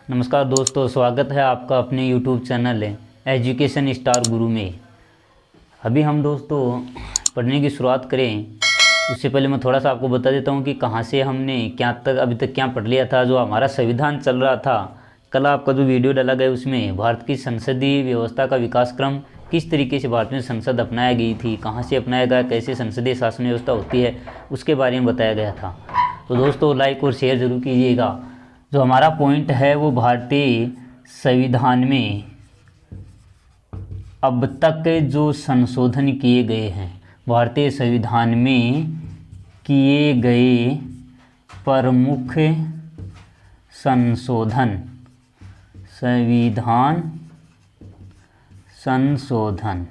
नमस्कार दोस्तों, स्वागत है आपका अपने YouTube चैनल एजुकेशन स्टार गुरु में। अभी हम दोस्तों पढ़ने की शुरुआत करें उससे पहले मैं थोड़ा सा आपको बता देता हूं कि कहां से हमने अभी तक क्या पढ़ लिया था। जो हमारा संविधान चल रहा था, कल आपका जो वीडियो डाला गया उसमें भारत की संसदीय व्यवस्था का विकास क्रम किस तरीके से भारत में संसद अपनाया गई थी, कहाँ से अपनाया गया, कैसे संसदीय शासन व्यवस्था होती है, उसके बारे में बताया गया था। तो दोस्तों लाइक और शेयर ज़रूर कीजिएगा। जो हमारा पॉइंट है वो भारतीय संविधान में अब तक जो संशोधन किए गए हैं, भारतीय संविधान में किए गए प्रमुख संशोधन, संविधान संशोधन,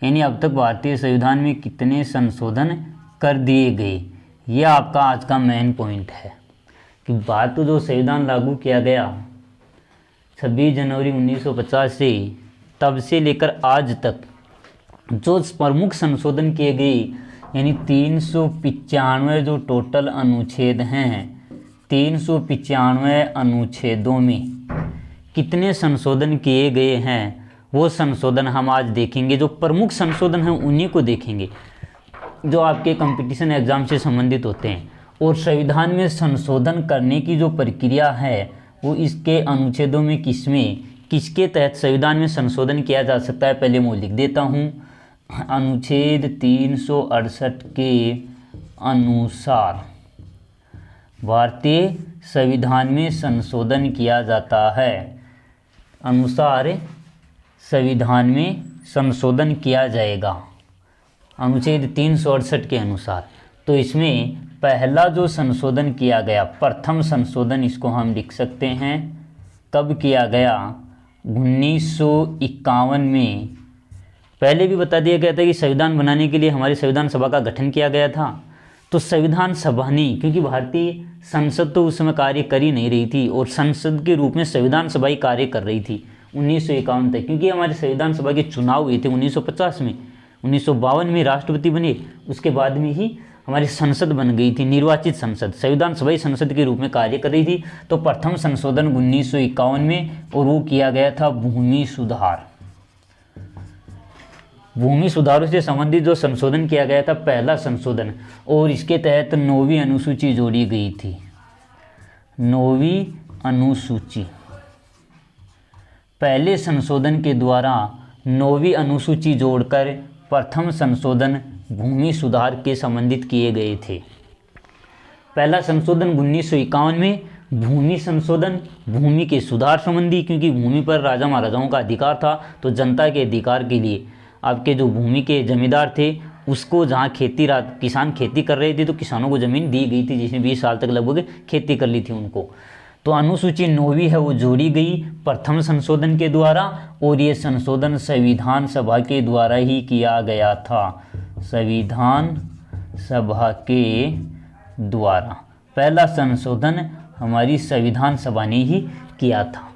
यानी अब तक भारतीय संविधान में कितने संशोधन कर दिए गए, ये आपका आज का मेन पॉइंट है। कि भारत जो संविधान लागू किया गया 26 जनवरी 1950 से, तब से लेकर आज तक जो प्रमुख संशोधन किए गए, यानी 395 जो टोटल अनुच्छेद हैं, 395 अनुच्छेदों में कितने संशोधन किए गए हैं, वो संशोधन हम आज देखेंगे। जो प्रमुख संशोधन हैं उन्हीं को देखेंगे जो आपके कंपटीशन एग्ज़ाम से संबंधित होते हैं। और संविधान में संशोधन करने की जो प्रक्रिया है वो इसके अनुच्छेदों में किसके तहत संविधान में संशोधन किया जा सकता है, पहले मैं लिख देता हूँ। अनुच्छेद 368 के अनुसार भारतीय संविधान में संशोधन किया जाता है। अनुसार संविधान में संशोधन किया जाएगा अनुच्छेद 368 के अनुसार। तो इसमें पहला जो संशोधन किया गया, प्रथम संशोधन इसको हम लिख सकते हैं, कब किया गया? 1951 में। पहले भी बता दिया गया था कि संविधान बनाने के लिए हमारी संविधान सभा का गठन किया गया था। तो संविधान सभा ने, क्योंकि भारतीय संसद तो उस समय कार्य कर ही नहीं रही थी और संसद के रूप में संविधान सभा ही कार्य कर रही थी 1951 तक, क्योंकि हमारे संविधान सभा के चुनाव हुए थे 1950 में। 1952 में राष्ट्रपति बने, उसके बाद में ही हमारी संसद बन गई थी, निर्वाचित संसद। संविधान सभा संसद के रूप में कार्य कर रही थी। तो प्रथम संशोधन 1951 में, और वो किया गया था भूमि सुधार। भूमि सुधारों से संबंधित जो संशोधन किया गया था, पहला संशोधन, और इसके तहत 9वीं अनुसूची जोड़ी गई थी। 9वीं अनुसूची, पहले संशोधन के द्वारा 9वीं अनुसूची जोड़कर प्रथम संशोधन भूमि सुधार के संबंधित किए गए थे। पहला संशोधन 1951 में भूमि संशोधन, भूमि के सुधार संबंधी, क्योंकि भूमि पर राजा महाराजाओं का अधिकार था। तो जनता के अधिकार के लिए आपके जो भूमि के जमींदार थे, उसको जहाँ किसान खेती कर रहे थे तो किसानों को ज़मीन दी गई थी, जिसमें 20 साल तक लगभग खेती कर ली थी उनको। तो अनुसूची 9वीं है वो जोड़ी गई प्रथम संशोधन के द्वारा, और ये संशोधन संविधान सभा के द्वारा ही किया गया था। संविधान सभा के द्वारा पहला संशोधन हमारी संविधान सभा ने ही किया था।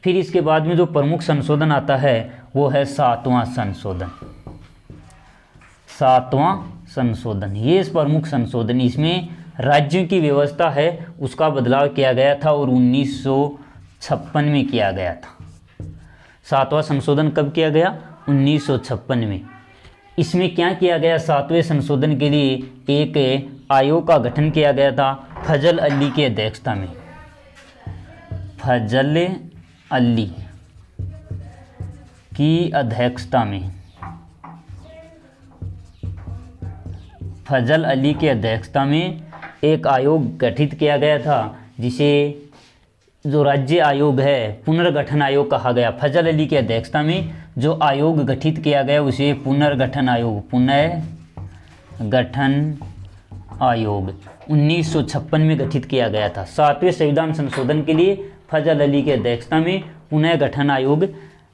फिर इसके बाद में जो प्रमुख संशोधन आता है वो है 7वां संशोधन। 7वां संशोधन, ये प्रमुख संशोधन, इसमें राज्यों की व्यवस्था है उसका बदलाव किया गया था और 1956 में किया गया था। 7वां संशोधन कब किया गया? 1956 में। इसमें क्या किया गया? 7वें संशोधन के लिए एक आयोग का गठन किया गया था फजल अली की अध्यक्षता में। फजल अली की अध्यक्षता में, फजल अली की अध्यक्षता में एक आयोग गठित किया गया था, जिसे जो राज्य आयोग है पुनर्गठन आयोग कहा गया। फजल अली की अध्यक्षता में जो आयोग गठित किया गया उसे पुनर्गठन आयोग, पुनर्गठन आयोग 1956 में गठित किया गया था। 7वें संविधान संशोधन के लिए फजल अली की अध्यक्षता में पुनर्गठन आयोग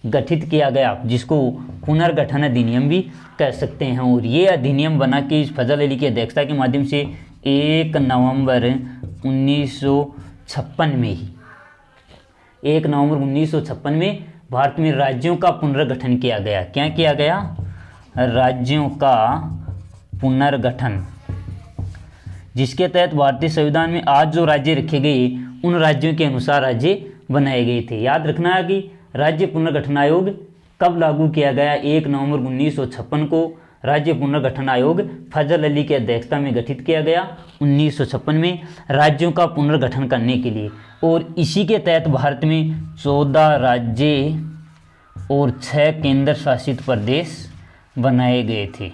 गठित किया गया, जिसको पुनर्गठन अधिनियम भी कह सकते हैं। और ये अधिनियम बना कि फजल अली की अध्यक्षता के माध्यम से 1 नवंबर 1956 में ही, 1 नवंबर 1956 में भारत में राज्यों का पुनर्गठन किया गया। क्या किया गया? राज्यों का पुनर्गठन, जिसके तहत भारतीय संविधान में आज जो राज्य रखे गए उन राज्यों के अनुसार राज्य बनाए गए थे। याद रखना है कि राज्य पुनर्गठन आयोग कब लागू किया गया? 1 नवंबर 1956 को राज्य पुनर्गठन आयोग फजल अली की अध्यक्षता में गठित किया गया 1956 में राज्यों का पुनर्गठन करने के लिए। और इसी के तहत भारत में 14 राज्य और 6 केंद्र शासित प्रदेश बनाए गए थे।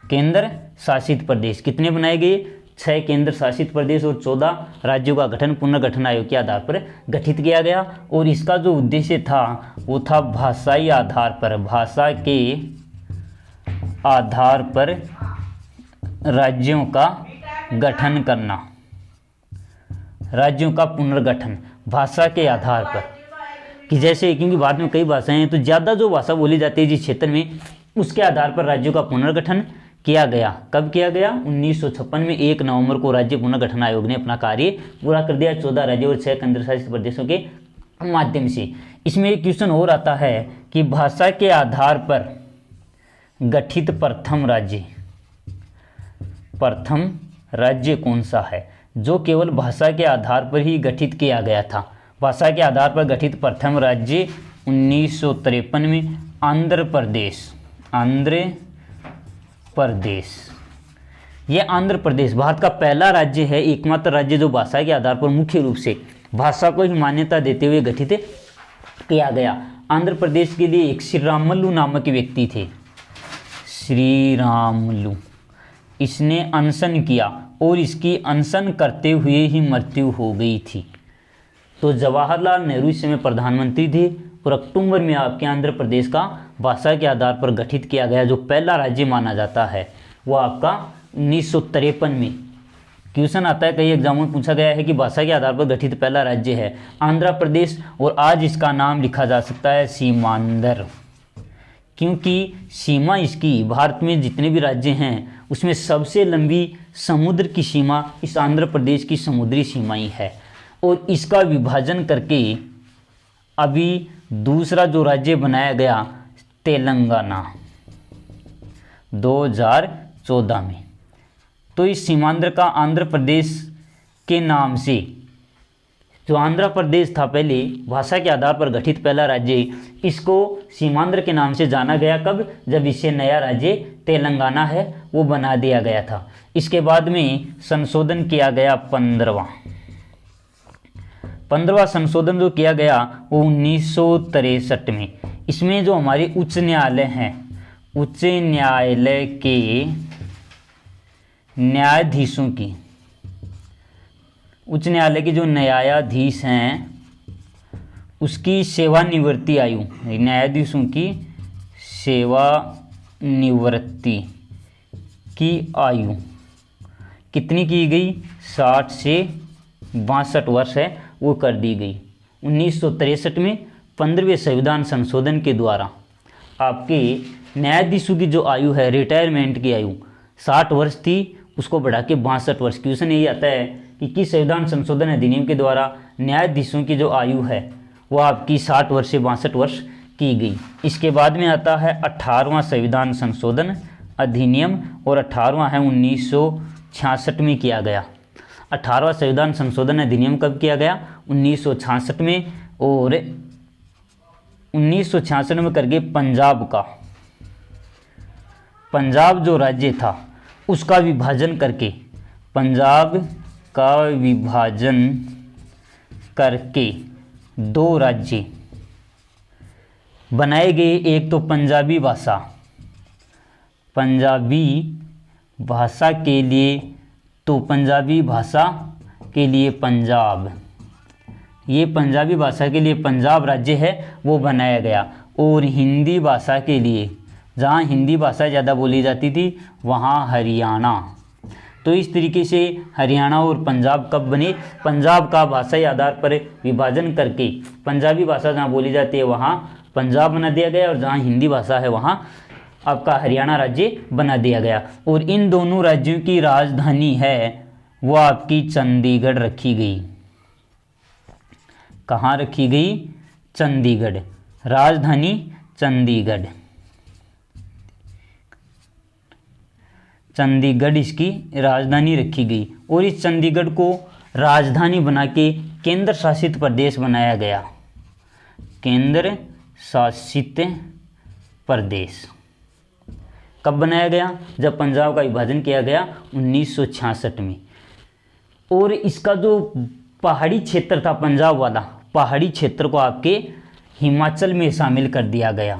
केंद्र शासित प्रदेश कितने बनाए गए? 6 केंद्र शासित प्रदेश और 14 राज्यों का गठन पुनर्गठन आयोग के आधार पर गठित किया गया। और इसका जो उद्देश्य था वो था भाषाई आधार पर, भाषा के आधार पर राज्यों का गठन करना, राज्यों का पुनर्गठन भाषा के आधार पर। कि जैसे क्योंकि भारत में कई भाषाएं हैं तो ज़्यादा जो भाषा बोली जाती है जिस क्षेत्र में, उसके आधार पर राज्यों का पुनर्गठन किया गया। कब किया गया? 1956 में 1 नवंबर को राज्य पुनर्गठन आयोग ने अपना कार्य पूरा कर दिया 14 राज्यों और 6 केंद्र शासित प्रदेशों के माध्यम से। इसमें एक क्वेश्चन और आता है कि भाषा के आधार पर गठित प्रथम राज्य कौन सा है जो केवल भाषा के आधार पर ही गठित किया गया था? भाषा के आधार पर गठित प्रथम राज्य 1953 में आंध्र प्रदेश। ये आंध्र प्रदेश भारत का पहला राज्य है, एकमात्र राज्य जो भाषा के आधार पर मुख्य रूप से भाषा को ही मान्यता देते हुए गठित किया गया। आंध्र प्रदेश के लिए एक श्रीरामुलु नामक व्यक्ति थे, श्रीरामुलु। इसने अनशन किया और इसकी अनशन करते हुए ही मृत्यु हो गई थी। तो जवाहरलाल नेहरू इस समय प्रधानमंत्री थे और अक्टूबर में आपके आंध्र प्रदेश का भाषा के आधार पर गठित किया गया जो पहला राज्य माना जाता है वो आपका 1953 में। क्वेश्चन आता है, कई एग्जामों में पूछा गया है कि भाषा के आधार पर गठित पहला राज्य है आंध्र प्रदेश और आज इसका नाम लिखा जा सकता है सीमांध्र, क्योंकि सीमा इसकी भारत में जितने भी राज्य हैं उसमें सबसे लंबी समुद्र की सीमा इस आंध्र प्रदेश की समुद्री सीमा ही है। और इसका विभाजन करके अभी दूसरा जो राज्य बनाया गया तेलंगाना 2014 में। तो इस सीमांध्र का आंध्र प्रदेश के नाम से, जो आंध्र प्रदेश था पहले भाषा के आधार पर गठित पहला राज्य, इसको सीमांध्र के नाम से जाना गया। कब? जब इसे नया राज्य तेलंगाना है वो बना दिया गया था। इसके बाद में संशोधन किया गया 15वां संशोधन जो किया गया वो 1963 में। इसमें जो हमारे उच्च न्यायालय हैं, उच्च न्यायालय के न्यायाधीशों की, उच्च न्यायालय के जो न्यायाधीश हैं उसकी सेवानिवृत्ति आयु, न्यायाधीशों की सेवानिवृत्ति की आयु कितनी की गई? 60 से 62 वर्ष है वो कर दी गई। 1963 में 15वें संविधान संशोधन के द्वारा आपके न्यायाधीशों की जो आयु है, रिटायरमेंट की आयु 60 वर्ष थी, उसको बढ़ा के 62 वर्ष। क्वेश्चन यही आता है कि किस संविधान संशोधन अधिनियम के द्वारा न्यायाधीशों की जो आयु है वो आपकी 60 वर्ष से 62 वर्ष की गई। इसके बाद में आता है 18वां संविधान संशोधन अधिनियम और 18वां है 1966 में किया गया। 18वां संविधान संशोधन अधिनियम कब किया गया? 1966 में। और 1966 में करके पंजाब जो राज्य था उसका विभाजन करके, पंजाब का विभाजन करके 2 राज्य बनाए गए। एक तो पंजाबी भाषा के लिए, तो पंजाबी भाषा के लिए पंजाब, ये पंजाबी भाषा के लिए पंजाब राज्य है वो बनाया गया। और हिंदी भाषा के लिए, जहाँ हिंदी भाषा ज़्यादा बोली जाती थी वहाँ हरियाणा। तो इस तरीके से हरियाणा और पंजाब कब बने? पंजाब का भाषाई आधार पर विभाजन करके पंजाबी भाषा जहाँ बोली जाती है वहाँ पंजाब बना दिया गया और जहाँ हिंदी भाषा है वहाँ आपका हरियाणा राज्य बना दिया गया। और इन दोनों राज्यों की राजधानी है वो आपकी चंडीगढ़ रखी गई। कहाँ रखी गई? चंडीगढ़, राजधानी चंडीगढ़। चंडीगढ़ इसकी राजधानी रखी गई। और इस चंडीगढ़ को राजधानी बना के केंद्र शासित प्रदेश बनाया गया। केंद्र शासित प्रदेश कब बनाया गया? जब पंजाब का विभाजन किया गया 1966 में। और इसका जो पहाड़ी क्षेत्र था पंजाब वाला, पहाड़ी क्षेत्र को आपके हिमाचल में शामिल कर दिया गया।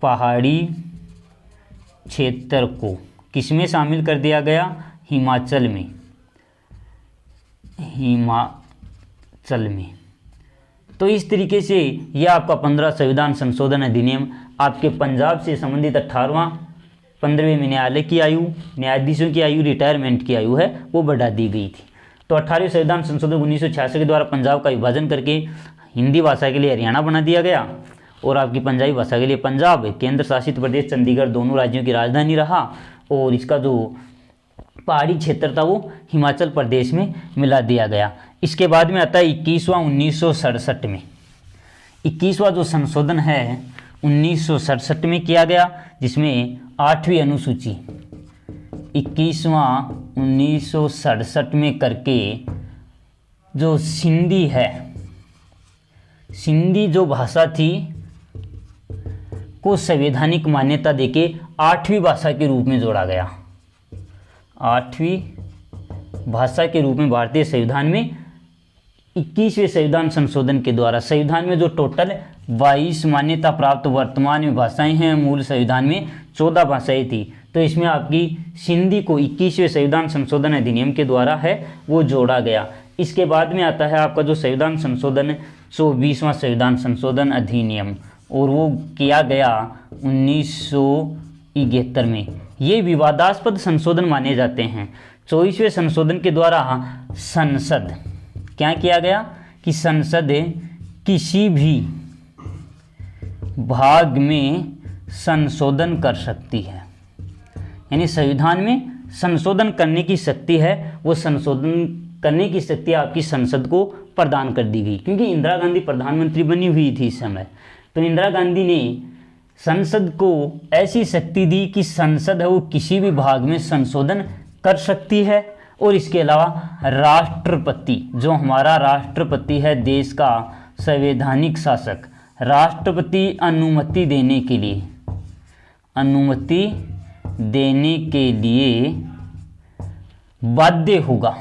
पहाड़ी क्षेत्र को किस में शामिल कर दिया गया? हिमाचल में। हिमाचल में। तो इस तरीके से यह आपका 15 संविधान संशोधन अधिनियम आपके पंजाब से संबंधित 18वां 15वें में न्यायालय की आयु, न्यायाधीशों की आयु, रिटायरमेंट की आयु है वो बढ़ा दी गई थी। तो 18वें संविधान संशोधन 1966 के द्वारा पंजाब का विभाजन करके हिंदी भाषा के लिए हरियाणा बना दिया गया और आपकी पंजाबी भाषा के लिए पंजाब, केंद्र शासित प्रदेश चंडीगढ़ दोनों राज्यों की राजधानी रहा और इसका जो पहाड़ी क्षेत्र था वो हिमाचल प्रदेश में मिला दिया गया। इसके बाद में आता है 21वां 1967 में। 21वां जो संशोधन है 1967 में किया गया, जिसमें 8वीं अनुसूची 21वां 1967 में करके जो सिंधी है, सिंधी जो भाषा थी को संवैधानिक मान्यता देके 8वीं भाषा के रूप में जोड़ा गया। 8वीं भाषा के रूप में भारतीय संविधान में 21वें संविधान संशोधन के द्वारा संविधान में जो टोटल 22 मान्यता प्राप्त वर्तमान में भाषाएं हैं, मूल संविधान में 14 भाषाएं थी, तो इसमें आपकी सिंधी को 21वें संविधान संशोधन अधिनियम के द्वारा है वो जोड़ा गया। इसके बाद में आता है आपका जो संविधान संशोधन 24वां संविधान संशोधन अधिनियम और वो किया गया 1971 में। ये विवादास्पद संशोधन माने जाते हैं। 24वें संशोधन के द्वारा संसद क्या किया गया कि संसद किसी भी भाग में संशोधन कर सकती है, यानी संविधान में संशोधन करने की शक्ति है, वो संशोधन करने की शक्ति आपकी संसद को प्रदान कर दी गई। क्योंकि इंदिरा गांधी प्रधानमंत्री बनी हुई थी इस समय, तो इंदिरा गांधी ने संसद को ऐसी शक्ति दी कि संसद है वो किसी भी भाग में संशोधन कर सकती है। और इसके अलावा राष्ट्रपति, जो हमारा राष्ट्रपति है देश का संवैधानिक शासक, राष्ट्रपति अनुमति देने के लिए बाध्य होगा,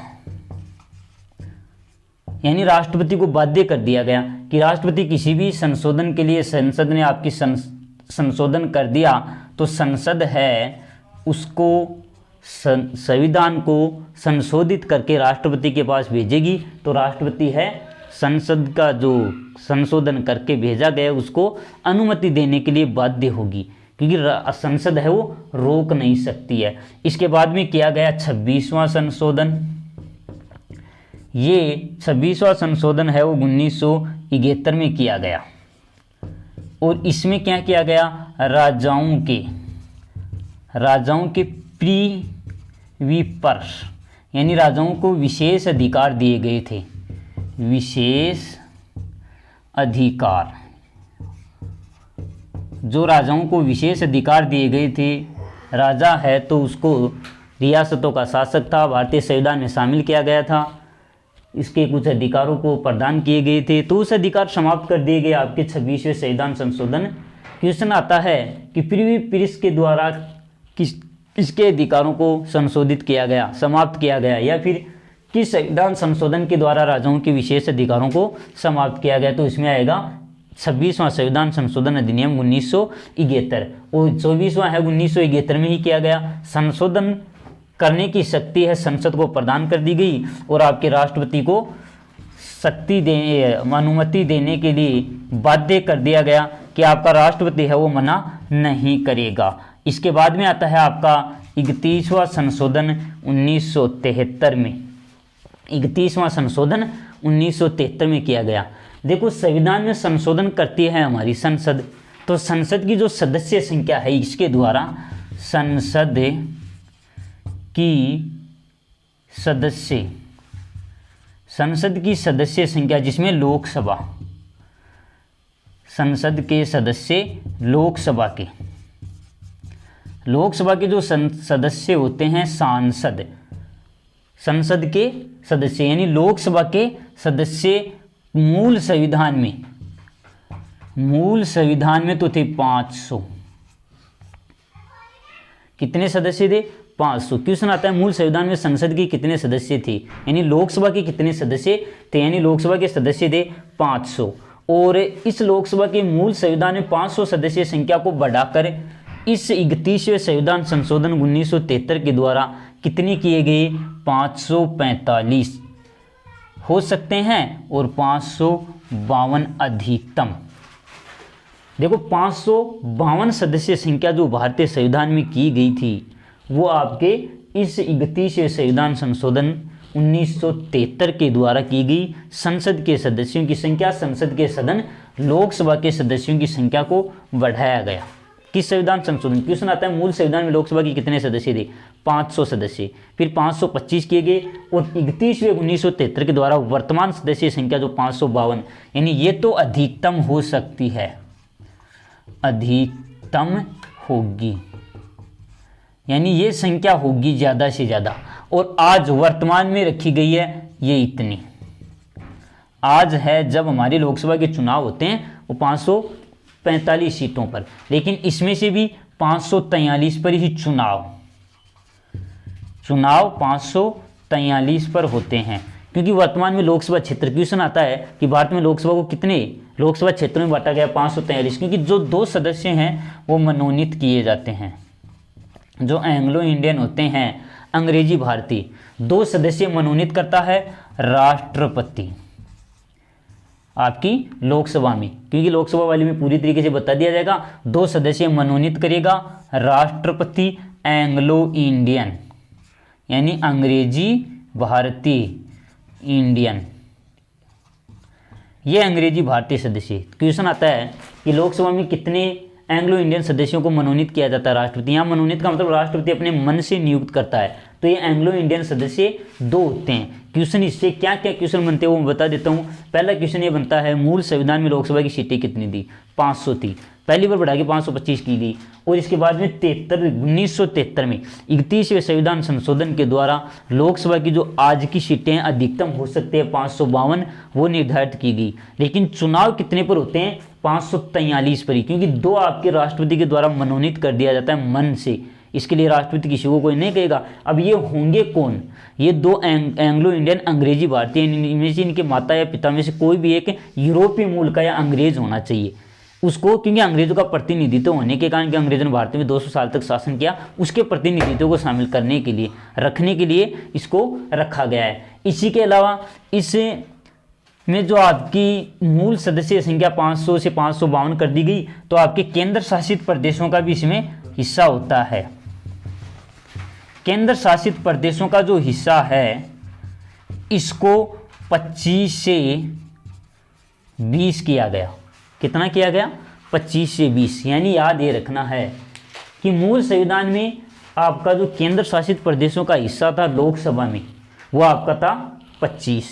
यानी राष्ट्रपति को बाध्य कर दिया गया कि राष्ट्रपति किसी भी संशोधन के लिए संसद ने आपकी संशोधन कर दिया तो संसद है उसको संविधान को संशोधित करके राष्ट्रपति के पास भेजेगी। तो राष्ट्रपति है संसद का जो संशोधन करके भेजा गया उसको अनुमति देने के लिए बाध्य होगी, क्योंकि संसद है वो रोक नहीं सकती है। इसके बाद में किया गया 26वां संशोधन। ये 26वां संशोधन है वो 1971 में किया गया और इसमें क्या किया गया? राजाओं के प्रीविपर्स, यानी राजाओं को विशेष अधिकार दिए गए थे। विशेष अधिकार, जो राजाओं को विशेष अधिकार दिए गए थे, राजा है तो उसको रियासतों का शासक था, भारतीय संविधान में शामिल किया गया था, इसके कुछ अधिकारों को प्रदान किए गए थे, तो उस अधिकार समाप्त कर दिए गए आपके 26वें संविधान संशोधन। क्वेश्चन आता है कि प्रीवी पिरिस के द्वारा किसके अधिकारों को संशोधित किया गया, समाप्त किया गया, या फिर किस संविधान संशोधन के द्वारा राजाओं के विशेष अधिकारों को समाप्त किया गया? तो इसमें आएगा 26वां संविधान संशोधन अधिनियम 1971 और 24वां है 1971 में ही किया गया। संशोधन करने की शक्ति है संसद को प्रदान कर दी गई और आपके राष्ट्रपति को अनुमति देने के लिए बाध्य कर दिया गया कि आपका राष्ट्रपति है वो मना नहीं करेगा। इसके बाद में आता है आपका 31वां संशोधन 1973 में। 31वां संशोधन 1973 में किया गया। देखो संविधान में संशोधन करती है हमारी संसद, तो संसद की जो सदस्य संख्या है इसके द्वारा संसद की सदस्य संख्या, जिसमें लोकसभा, संसद के सदस्य लोकसभा के जो सदस्य होते हैं सांसद, संसद के सदस्य यानी लोकसभा के सदस्य मूल संविधान में तो थे 500। कितने सदस्य थे? 500। क्वेश्चन आता है मूल संविधान में संसद के कितने सदस्य थे, यानी लोकसभा के कितने सदस्य थे, यानी लोकसभा के सदस्य थे 500। और इस लोकसभा के मूल संविधान में 500 सदस्य संख्या को बढ़ाकर इस 31वें संविधान संशोधन 1973 के द्वारा कितने किए गए? 545 हो सकते हैं और 552 अधिकतम। देखो 552 सदस्य संख्या जो भारतीय संविधान में की गई थी वो आपके इस 31वें संविधान संशोधन 1973 के द्वारा की गई संसद के सदस्यों की संख्या, संसद के सदन लोकसभा के सदस्यों की संख्या को बढ़ाया गया। किस संविधान संशोधन? क्वेश्चन आता है मूल संविधान में लोकसभा के कितने सदस्य थे? 500 सदस्य, फिर 525 किए गए और 31वें 1973 के द्वारा वर्तमान सदस्य संख्या जो 552, यानी ये तो अधिकतम हो सकती है, अधिकतम होगी, यानी ये संख्या होगी ज़्यादा से ज़्यादा। और आज वर्तमान में रखी गई है ये इतनी। आज है जब हमारी लोकसभा के चुनाव होते हैं वो 545 सीटों पर, लेकिन इसमें से भी 543 पर ही चुनाव 543 पर होते हैं, क्योंकि वर्तमान में लोकसभा क्षेत्र, क्वेश्चन आता है कि भारत में लोकसभा को कितने लोकसभा क्षेत्रों में बांटा गया? 543, क्योंकि जो 2 सदस्य हैं वो मनोनीत किए जाते हैं, जो एंग्लो इंडियन होते हैं, अंग्रेजी भारतीय। 2 सदस्य मनोनीत करता है राष्ट्रपति आपकी लोकसभा में, क्योंकि लोकसभा वाली में पूरी तरीके से बता दिया जाएगा। 2 सदस्य मनोनीत करेगा राष्ट्रपति एंग्लो इंडियन, यानी अंग्रेजी भारतीय इंडियन, ये अंग्रेजी भारतीय सदस्य। क्वेश्चन आता है कि लोकसभा में कितने एंग्लो इंडियन सदस्यों को मनोनीत किया जाता है राष्ट्रपति? यहाँ मनोनीत का मतलब राष्ट्रपति अपने मन से नियुक्त करता है, तो ये एंग्लो इंडियन सदस्य 2 होते हैं। क्वेश्चन इससे क्या क्या क्वेश्चन बनते हैं वो मैं बता देता हूँ। पहला क्वेश्चन ये बनता है मूल संविधान में लोकसभा की सीटें कितनी थी? 500 थी, पहली बार बढ़ा के 525 की गई, और इसके बाद में 1973 में 31वें संविधान संशोधन के द्वारा लोकसभा की जो आज की सीटें अधिकतम हो सकते हैं 552, वो निर्धारित की गई। लेकिन चुनाव कितने पर होते हैं? 543 पर ही, क्योंकि 2 आपके राष्ट्रपति के द्वारा मनोनीत कर दिया जाता है मन से। इसके लिए राष्ट्रपति किसी को कोई नहीं कहेगा। अब ये होंगे कौन? ये 2 एंग्लो इंडियन अंग्रेजी भारतीय, इनमें से इनके माता या पिता में से कोई भी एक यूरोपीय मूल का या अंग्रेज होना चाहिए उसको, क्योंकि अंग्रेजों का प्रतिनिधित्व होने के कारण कि अंग्रेजों ने भारत में 200 साल तक शासन किया, उसके प्रतिनिधित्व को शामिल करने के लिए, रखने के लिए इसको रखा गया है। इसी के अलावा इस में जो आपकी मूल सदस्य संख्या 500 से 552 कर दी गई, तो आपके केंद्र शासित प्रदेशों का भी इसमें हिस्सा होता है। केंद्र शासित प्रदेशों का जो हिस्सा है इसको 25 से 20 किया गया। कितना किया गया? 25 से 20, यानी याद ये रखना है कि मूल संविधान में आपका जो केंद्र शासित प्रदेशों का हिस्सा था लोकसभा में वो आपका था 25,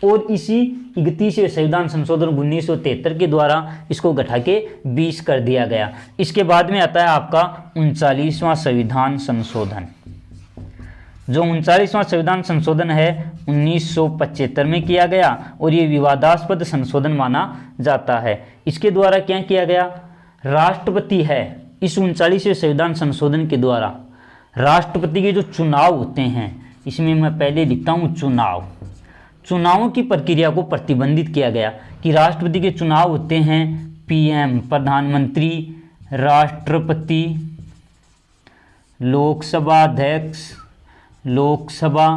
और इसी 31वें संविधान संशोधन 1973 के द्वारा इसको घटा के 20 कर दिया गया। इसके बाद में आता है आपका 39वां संविधान संशोधन। जो 39वां संविधान संशोधन है 1975 में किया गया, और ये विवादास्पद संशोधन माना जाता है। इसके द्वारा क्या किया गया? राष्ट्रपति है इस 39वें संविधान संशोधन के द्वारा राष्ट्रपति के जो चुनाव होते हैं, इसमें मैं पहले लिखता हूँ चुनावों की प्रक्रिया को प्रतिबंधित किया गया कि राष्ट्रपति के चुनाव होते हैं पीएम प्रधानमंत्री, राष्ट्रपति, लोकसभा अध्यक्ष, लोकसभा,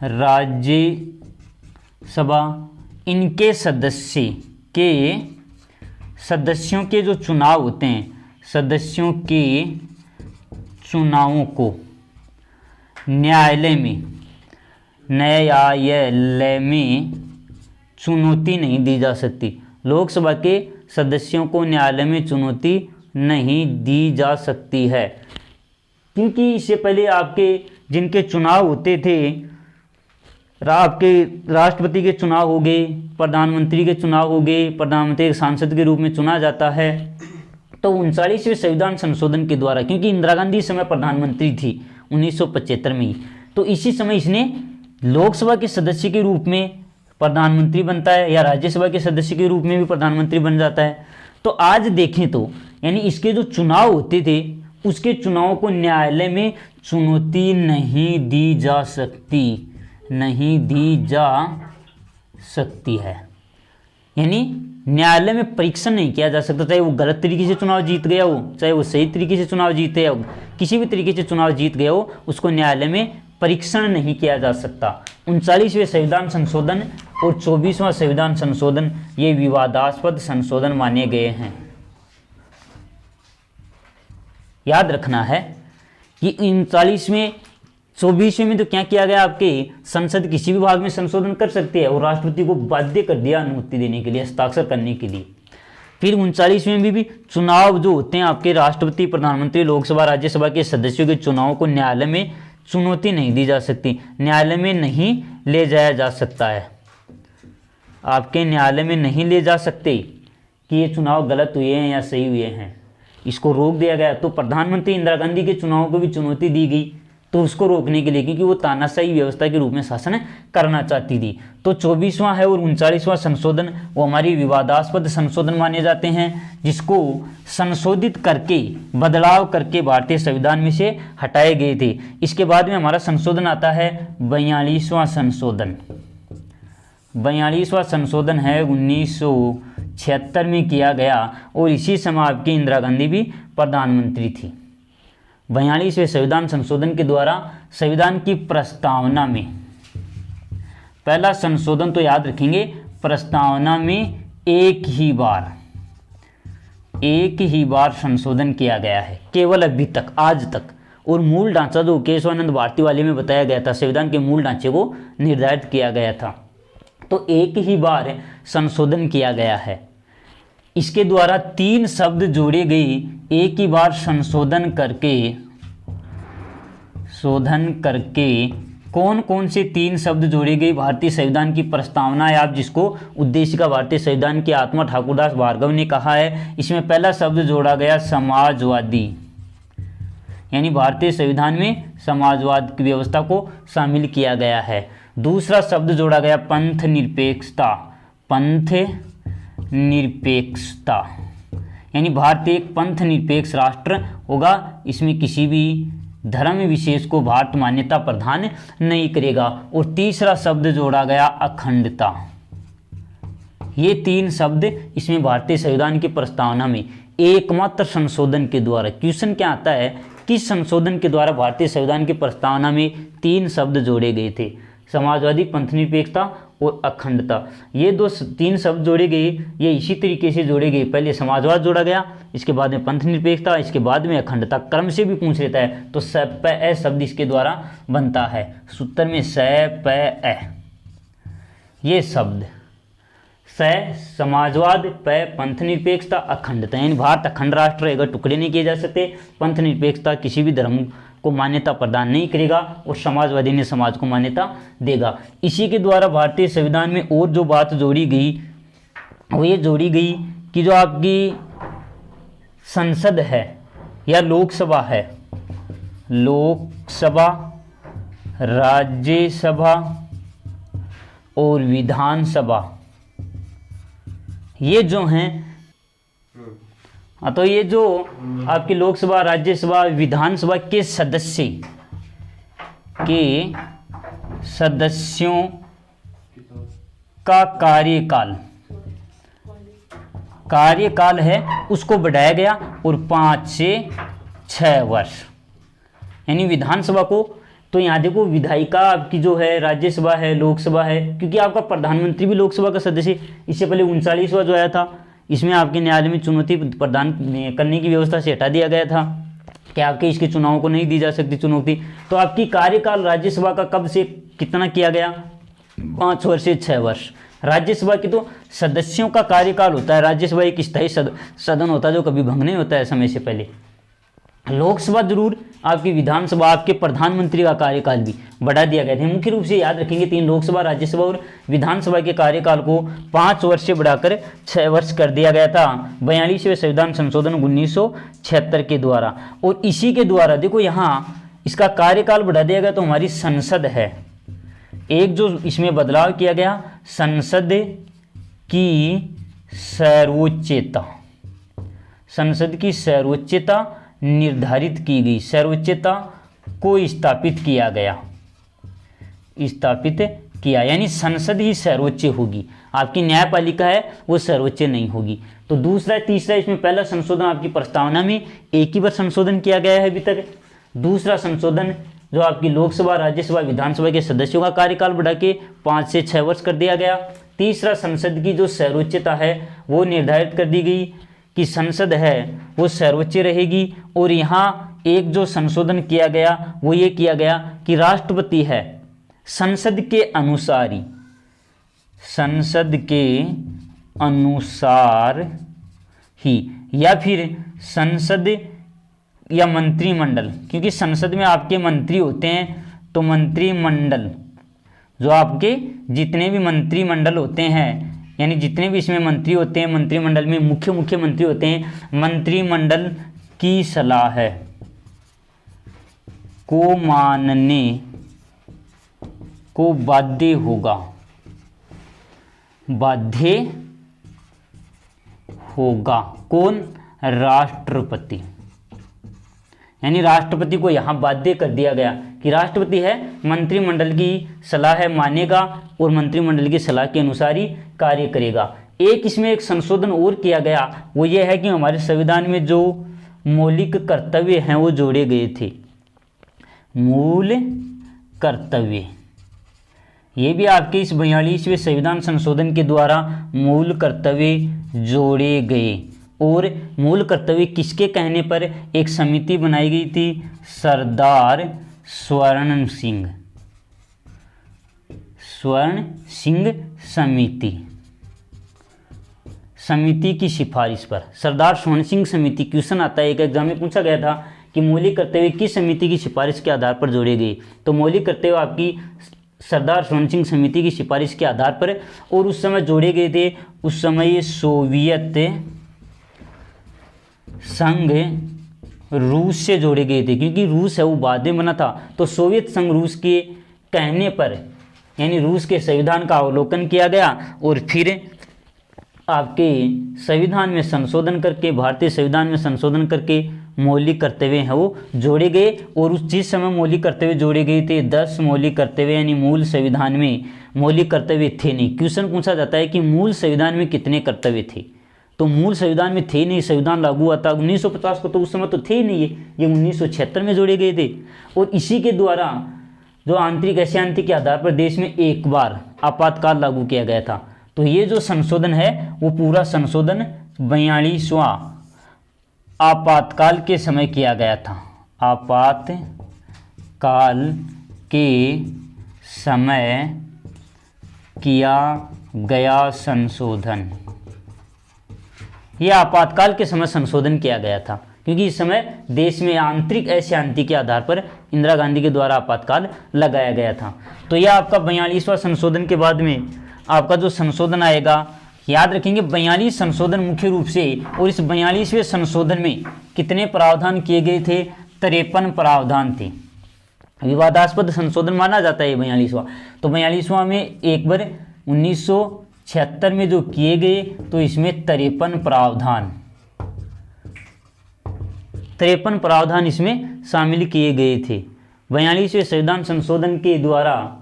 राज्यसभा, इनके सदस्यों के जो चुनाव होते हैं, सदस्यों के चुनावों को न्यायालय में चुनौती नहीं दी जा सकती। लोकसभा के सदस्यों को न्यायालय में चुनौती नहीं दी जा सकती है, क्योंकि इससे पहले आपके जिनके चुनाव होते थे, आपके राष्ट्रपति के चुनाव हो गए, प्रधानमंत्री के चुनाव हो गए, प्रधानमंत्री सांसद के रूप में चुना जाता है। तो 39वें संविधान संशोधन के द्वारा, क्योंकि इंदिरा गांधी इस समय प्रधानमंत्री थी 1975 में ही, तो इसी समय इसने लोकसभा के सदस्य के रूप में प्रधानमंत्री बनता है या राज्यसभा के सदस्य के रूप में भी प्रधानमंत्री बन जाता है। तो आज देखें तो यानी इसके जो चुनाव होते थे उसके चुनाव को न्यायालय में चुनौती नहीं दी जा सकती, नहीं दी जा सकती है। यानी न्यायालय में परीक्षण नहीं किया जा सकता, चाहे वो गलत तरीके से चुनाव जीत गया हो, चाहे वो सही तरीके से चुनाव जीते हो, किसी भी तरीके से चुनाव जीत गया हो, उसको न्यायालय में परीक्षण नहीं किया जा सकता। 39वें संविधान संशोधन और 24वां संविधान संशोधन ये विवादास्पद संशोधन माने गए हैं। याद रखना है कि 39वें 24वें में तो क्या किया गया, आपके संसद किसी भी भाग में संशोधन कर सकती है और राष्ट्रपति को बाध्य कर दिया अनुमति देने के लिए, हस्ताक्षर करने के लिए। फिर 39वें में भी चुनाव जो होते हैं आपके राष्ट्रपति, प्रधानमंत्री, लोकसभा, राज्यसभा के सदस्यों के चुनाव को न्यायालय में चुनौती नहीं दी जा सकती, न्यायालय में नहीं ले जाया जा सकता है। आपके न्यायालय में नहीं ले जा सकते कि ये चुनाव गलत हुए हैं या सही हुए हैं, इसको रोक दिया गया। तो प्रधानमंत्री इंदिरा गांधी के चुनाव को भी चुनौती दी गई तो उसको रोकने के लिए, क्योंकि वो तानाशाही व्यवस्था के रूप में शासन करना चाहती थी। तो 24वां है और 39वां संशोधन वो हमारी विवादास्पद संशोधन माने जाते हैं, जिसको संशोधित करके, बदलाव करके भारतीय संविधान में से हटाए गए थे। इसके बाद में हमारा संशोधन आता है 42वां संशोधन। 42वां संशोधन है 1976 में किया गया और इसी समय आपकी इंदिरा गांधी भी प्रधानमंत्री थी। 42वें संविधान संशोधन के द्वारा संविधान की प्रस्तावना में, पहला संशोधन तो याद रखेंगे, प्रस्तावना में एक ही बार संशोधन किया गया है, केवल अभी तक, आज तक। और मूल ढांचा जो केशवानंद भारती वाले में बताया गया था, संविधान के मूल ढांचे को निर्धारित किया गया था, तो एक ही बार संशोधन किया गया है। इसके द्वारा 3 शब्द जोड़े गए, एक ही बार संशोधन करके कौन कौन से 3 शब्द जोड़े गए भारतीय संविधान की प्रस्तावना है, आप जिसको उद्देशिका भारतीय संविधान की आत्मा ठाकुरदास भार्गव ने कहा है। इसमें पहला शब्द जोड़ा गया समाजवादी, यानी भारतीय संविधान में समाजवाद की व्यवस्था को शामिल किया गया है। दूसरा शब्द जोड़ा गया पंथ निरपेक्षता, यानी भारत एक पंथ निरपेक्ष राष्ट्र होगा, इसमें किसी भी धर्म विशेष को भारत मान्यता प्रदान नहीं करेगा। और तीसरा शब्द जोड़ा गया अखंडता। ये 3 शब्द इसमें भारतीय संविधान की प्रस्तावना में एकमात्र संशोधन के द्वारा, क्वेश्चन क्या आता है, किस संशोधन के द्वारा भारतीय संविधान की प्रस्तावना में 3 शब्द जोड़े गए थे, समाजवादी, पंथ निरपेक्षता और अखंडता। ये 3 शब्द जोड़े गए, ये इसी तरीके से जोड़े गए, पहले समाजवाद जोड़ा गया, इसके बाद में पंथ निरपेक्षता, इसके बाद में अखंडता, क्रम से भी पूछ लेता है। तो स प ए शब्द इसके द्वारा बनता है, सूत्र में स प ए, ये शब्द स समाजवाद, प पंथ निरपेक्षता, अखंडता, यानी भारत अखंड राष्ट्र रहेगा, टुकड़े नहीं किए जा सकते, पंथ निरपेक्षता किसी भी धर्म को मान्यता प्रदान नहीं करेगा और समाजवादी ने समाज को मान्यता देगा। इसी के द्वारा भारतीय संविधान में और जो बात जोड़ी गई वो ये जोड़ी गई कि जो आपकी संसद है या लोकसभा है, लोकसभा, राज्यसभा और विधानसभा, ये जो हैं, तो ये जो आपकी लोकसभा, राज्यसभा, विधानसभा के सदस्यों का कार्यकाल है उसको बढ़ाया गया और 5 से 6 वर्ष, यानी विधानसभा को, तो यहाँ देखो विधायिका आपकी जो है राज्यसभा है, लोकसभा है, क्योंकि आपका प्रधानमंत्री भी लोकसभा का सदस्य, इससे पहले 39वां जो आया था इसमें आपके न्यायालय में चुनौती प्रदान करने की व्यवस्था से हटा दिया गया था कि आपके इसके चुनावों को नहीं दी जा सकती चुनौती। तो आपकी कार्यकाल राज्यसभा का कब से कितना किया गया, 5 वर्ष से 6 वर्ष। राज्यसभा की तो सदस्यों का कार्यकाल होता है, राज्यसभा एक स्थायी सदन होता है जो कभी भंग नहीं होता है समय से पहले। लोकसभा जरूर, आपकी विधानसभा, आपके प्रधानमंत्री का कार्यकाल भी बढ़ा दिया गया था। मुख्य रूप से याद रखेंगे 3 लोकसभा, राज्यसभा और विधानसभा के कार्यकाल को 5 वर्ष से बढ़ाकर 6 वर्ष कर दिया गया था 42वें संविधान संशोधन 1976 के द्वारा। और इसी के द्वारा देखो यहाँ इसका कार्यकाल बढ़ा दिया गया, तो हमारी संसद है, एक जो इसमें बदलाव किया गया, संसद की सर्वोच्चता, संसद की सर्वोच्चता निर्धारित की गई, सर्वोच्चता को स्थापित किया गया, स्थापित किया, यानी संसद ही सर्वोच्च होगी, आपकी न्यायपालिका है वो सर्वोच्च नहीं होगी। तो दूसरा तीसरा इसमें पहला संशोधन आपकी प्रस्तावना में एक ही बार संशोधन किया गया है अभी तक। दूसरा संशोधन जो आपकी लोकसभा, राज्यसभा, विधानसभा के सदस्यों का कार्यकाल बढ़ा के 5 से 6 वर्ष कर दिया गया। तीसरा संसद की जो सर्वोच्चता है वो निर्धारित कर दी गई कि संसद है वो सर्वोच्च रहेगी। और यहाँ एक जो संशोधन किया गया वो ये किया गया कि राष्ट्रपति है संसद के अनुसार ही, संसद के अनुसार ही, या फिर संसद या मंत्रिमंडल, क्योंकि संसद में आपके मंत्री होते हैं, तो मंत्रिमंडल जो आपके जितने भी मंत्रिमंडल होते हैं, यानी जितने भी इसमें मंत्री होते हैं, मंत्रिमंडल में मुख्य मंत्री होते हैं, मंत्रिमंडल की सलाह है को मानने को बाध्य होगा, बाध्य होगा कौन? राष्ट्रपति। यानी राष्ट्रपति को यहां बाध्य कर दिया गया कि राष्ट्रपति है मंत्रिमंडल की सलाह है मानेगा और मंत्रिमंडल की सलाह के अनुसार ही कार्य करेगा। एक इसमें एक संशोधन और किया गया, वो ये है कि हमारे संविधान में जो मौलिक कर्तव्य हैं वो जोड़े गए थे। मूल कर्तव्य, ये भी आपके इस 42वें संविधान संशोधन के द्वारा मूल कर्तव्य जोड़े गए। और मूल कर्तव्य किसके कहने पर एक समिति बनाई गई थी? सरदार स्वर्ण सिंह समिति की सिफारिश पर। सरदार स्वर्ण सिंह समिति, क्वेश्चन आता है, एक एग्जाम में पूछा गया था कि मौलिक कर्तव्य किस समिति की सिफारिश के आधार पर जोड़े गए? तो मौलिक कर्तव्य आपकी सरदार स्वर्ण सिंह समिति की सिफारिश के आधार पर, और उस समय जोड़े गए थे, उस समय ये सोवियत संघ रूस से जोड़े गए थे, क्योंकि रूस है वो बाद में बना था। तो सोवियत संघ रूस के कहने पर, यानी रूस के संविधान का अवलोकन किया गया और फिर आपके संविधान में संशोधन करके, भारतीय संविधान में संशोधन करके मौलिक कर्तव्य हैं वो जोड़े गए। और उस जिस समय मौलिक कर्तव्य जोड़े गए थे 10 मौलिक कर्तव्य, यानी मूल संविधान में मौलिक कर्तव्य थे नहीं। क्वेश्चन पूछा जाता है कि मूल संविधान में कितने कर्तव्य थे? तो मूल संविधान में थे नहीं, संविधान लागू हुआ था 1950 को, तो उस समय तो थे ही नहीं, ये 1976 में जोड़े गए थे। और इसी के द्वारा जो आंतरिक अशांति के आधार पर देश में एक बार आपातकाल लागू किया गया था। तो ये जो संशोधन है वो पूरा संशोधन 42वां आपातकाल के समय किया गया था। आपातकाल के समय किया गया संशोधन, यह आपातकाल के समय संशोधन किया गया था, क्योंकि इस समय देश में आंतरिक अशांति के आधार पर इंदिरा गांधी के द्वारा आपातकाल लगाया गया था। तो यह आपका 42वां संशोधन के बाद में आपका जो संशोधन आएगा, याद रखेंगे 42 संशोधन मुख्य रूप से। और इस 42वें संशोधन में कितने प्रावधान किए गए थे? 53 प्रावधान थे। विवादास्पद संशोधन माना जाता है 42वां। तो 42वां में एक बार 1976 में जो किए गए, तो इसमें 53 प्रावधान इसमें शामिल किए गए थे। 42वें संविधान संशोधन के द्वारा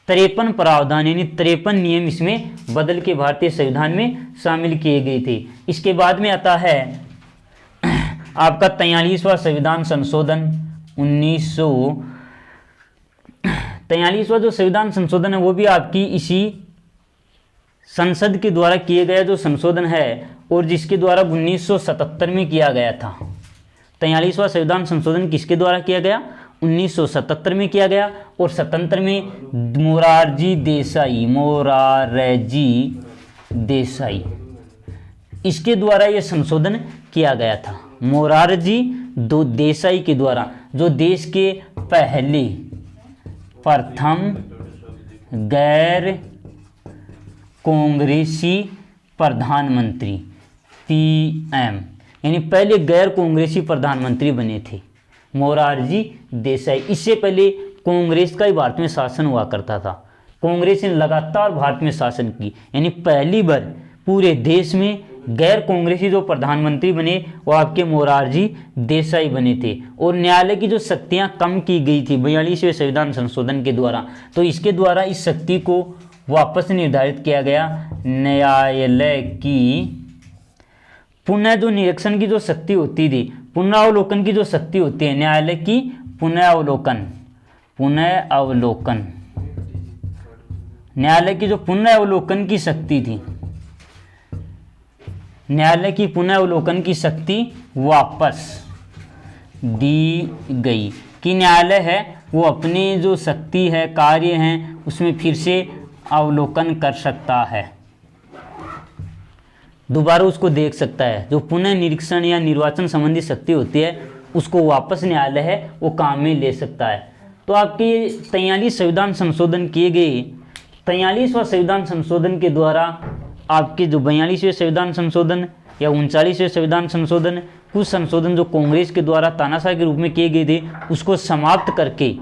53 प्रावधान यानी 53 नियम इसमें बदल के भारतीय संविधान में शामिल किए गए थे। इसके बाद में आता है आपका 43वां संविधान संशोधन 43वां जो संविधान संशोधन है वो भी आपकी इसी संसद के द्वारा किए गया जो संशोधन है, और जिसके द्वारा 1977 में किया गया था। 43वां संविधान संशोधन किसके द्वारा किया गया? 1977 में किया गया। और 77 में मोरारजी देसाई इसके द्वारा यह संशोधन किया गया था। मोरारजी देसाई के द्वारा, जो देश के पहले प्रथम गैर कांग्रेसी प्रधानमंत्री PM, यानी पहले गैर कांग्रेसी प्रधानमंत्री बने थे मोरारजी देसाई। इससे पहले कांग्रेस का ही भारत में शासन हुआ करता था। कांग्रेस ने लगातार भारत में शासन की, यानी पहली बार पूरे देश में गैर कांग्रेसी जो प्रधानमंत्री बने वो आपके मोरारजी देसाई बने थे। और न्यायालय की जो शक्तियां कम की गई थी 42वें संविधान संशोधन के द्वारा, तो इसके द्वारा इस शक्ति को वापस निर्धारित किया गया। न्यायालय की पुनः जो निरीक्षण की जो शक्ति होती थी, पुनरावलोकन की जो शक्ति होती है, न्यायालय की पुनरावलोकन न्यायालय की जो पुनरावलोकन की शक्ति थी, न्यायालय की पुनरावलोकन की शक्ति वापस दी गई कि न्यायालय है वो अपनी जो शक्ति है, कार्य हैं, उसमें फिर से अवलोकन कर सकता है, दोबारा उसको देख सकता है। जो पुनः निरीक्षण या निर्वाचन संबंधी शक्ति होती है उसको वापस न्यायालय है वो काम में ले सकता है। तो आपके 43 संविधान संशोधन किए गए, 43वां संविधान संशोधन के द्वारा आपके जो 42वें संविधान संशोधन या 39वें संविधान संशोधन, कुछ संशोधन जो कांग्रेस के द्वारा तानाशाह के रूप में किए गए थे उसको समाप्त करके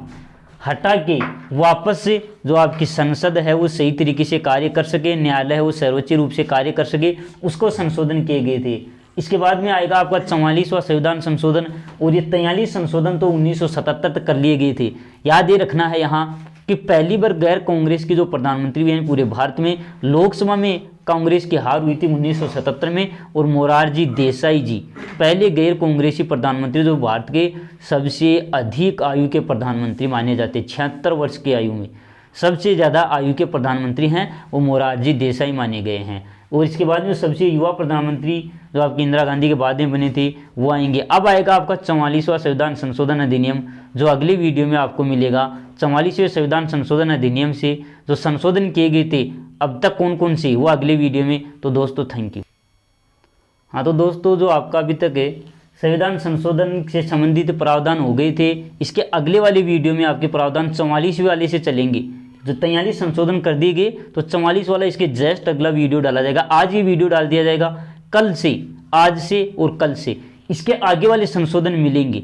हटा के वापस से जो आपकी संसद है वो सही तरीके से कार्य कर सके, न्यायालय है वो सर्वोच्च रूप से कार्य कर सके, उसको संशोधन किए गए थे। इसके बाद में आएगा आपका 44वां संविधान संशोधन, और ये 43 संशोधन तो 1977 तक कर लिए गए थे। याद ये रखना है यहाँ कि पहली बार गैर कांग्रेस की जो प्रधानमंत्री हुए हैं पूरे भारत में, लोकसभा में कांग्रेस की हार हुई थी 1977 में, और मोरारजी देसाई जी पहले गैर कांग्रेसी प्रधानमंत्री जो भारत के सबसे अधिक आयु के प्रधानमंत्री माने जाते हैं। 76 वर्ष की आयु में सबसे ज़्यादा आयु के प्रधानमंत्री हैं वो मोरारजी देसाई माने गए हैं। और इसके बाद में सबसे युवा प्रधानमंत्री जो आपकी इंदिरा गांधी के बाद में बने थे वो आएंगे। अब आएगा आपका 44वां संविधान संशोधन अधिनियम, जो अगले वीडियो में आपको मिलेगा। 44वें संविधान संशोधन अधिनियम से जो संशोधन किए गए थे अब तक कौन कौन से, वो अगले वीडियो में। तो दोस्तों थैंक यू। हाँ तो दोस्तों जो आपका अभी तक है संविधान संशोधन से संबंधित प्रावधान हो गए थे, इसके अगले वाले वीडियो में आपके प्रावधान 44वें वाले से चलेंगे। जो 43 संशोधन कर दिए गए तो 44 वाला इसके जस्ट अगला वीडियो डाला जाएगा। आज ये वीडियो डाल दिया जाएगा, कल से, आज से और कल से इसके आगे वाले संशोधन मिलेंगे।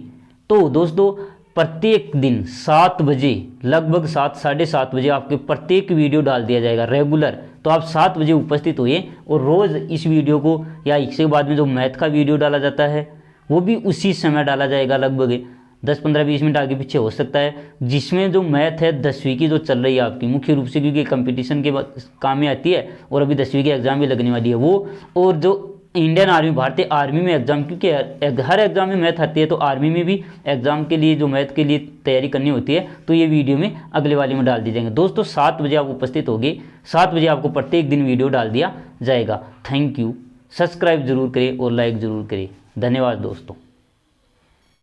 तो दोस्तों प्रत्येक दिन 7 बजे, लगभग 7 साढ़े 7 बजे आपके प्रत्येक वीडियो डाल दिया जाएगा रेगुलर। तो आप 7 बजे उपस्थित होइए और रोज़ इस वीडियो को, या इसके बाद में जो मैथ का वीडियो डाला जाता है वो भी उसी समय डाला जाएगा, लगभग 10-15-20 मिनट आगे पीछे हो सकता है, जिसमें जो मैथ है 10वीं की जो चल रही है आपकी मुख्य रूप से, क्योंकि कंपटीशन के काम में आती है और अभी 10वीं की एग्ज़ाम भी लगने वाली है वो, और जो इंडियन आर्मी, भारतीय आर्मी में एग्जाम, क्योंकि हर एग्जाम में मैथ आती है तो आर्मी में भी एग्जाम के लिए जो मैथ के लिए तैयारी करनी होती है तो ये वीडियो में अगले वाले में डाल दी जाएंगे। दोस्तों 7 बजे आप उपस्थित होंगे, 7 बजे आपको प्रत्येक दिन वीडियो डाल दिया जाएगा। Thank you. सब्सक्राइब जरूर करें और लाइक जरूर करें। धन्यवाद दोस्तों।